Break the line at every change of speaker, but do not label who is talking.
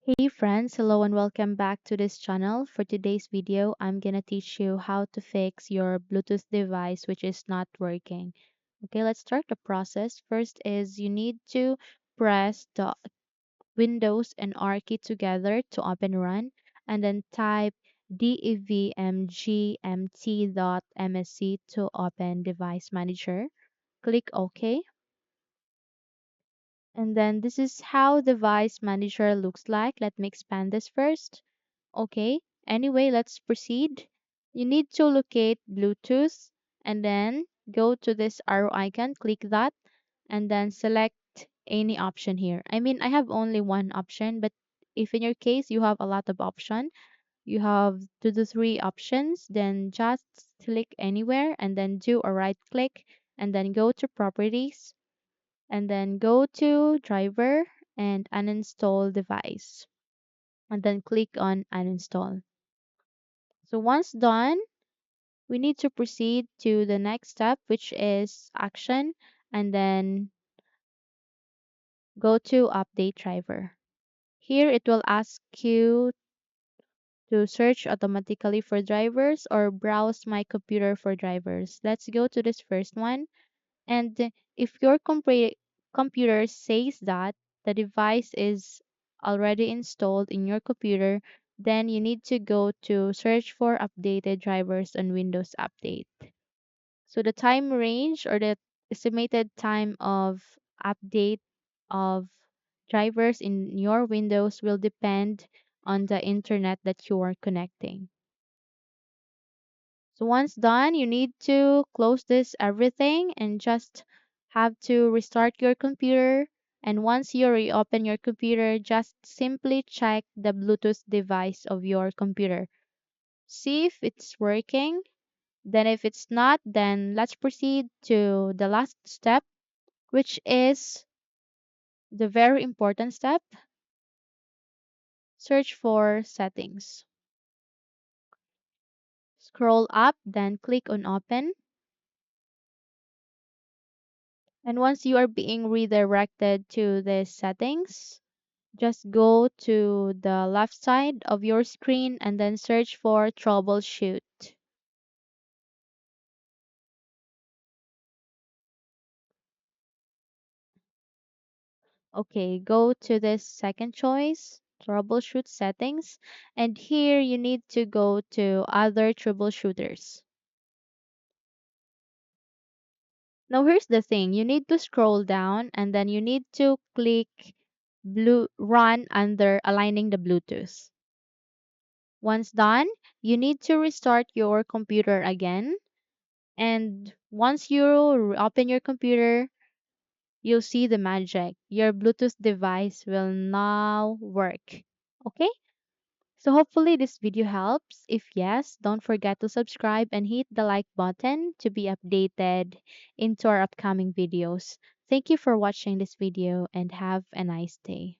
Hey friends, hello and welcome back to this channel. For today's video, I'm gonna teach you how to fix your Bluetooth device which is not working. Okay, let's start the process. First is you need to press the Windows and R key together to open run and then type devmgmt.msc to open device manager. Click OK. And then this is how device manager looks like. Let me expand this first. Okay, anyway, let's proceed. You need to locate Bluetooth and then go to this arrow icon, click that, and then select any option here. I mean, I have only one option, but if in your case you have a lot of option, you have two to three options, then just click anywhere and then do a right click and then go to properties and then go to driver and uninstall device and then click on uninstall. So once done, we need to proceed to the next step, which is action, and then go to update driver. Here it will ask you to search automatically for drivers or browse my computer for drivers. Let's go to this first one. And if your computer says that the device is already installed in your computer, then you need to go to search for updated drivers on Windows Update. So the time range or the estimated time of update of drivers in your Windows will depend on the internet that you are connecting. So once done, you need to close this everything and just have to restart your computer. And once you reopen your computer, just simply check the Bluetooth device of your computer. See if it's working. Then if it's not, then let's proceed to the last step, which is the very important step. Search for settings. Scroll up, then click on open. And once you are being redirected to the settings, just go to the left side of your screen and then search for troubleshoot. Okay, go to this second choice, troubleshoot settings, and here you need to go to other troubleshooters. Now here's the thing, you need to scroll down and then you need to click blue run under aligning the Bluetooth. Once done, you need to restart your computer again. And once you open your computer, you'll see the magic. Your Bluetooth device will now work. Okay? So hopefully this video helps. If yes, don't forget to subscribe and hit the like button to be updated into our upcoming videos. Thank you for watching this video and have a nice day.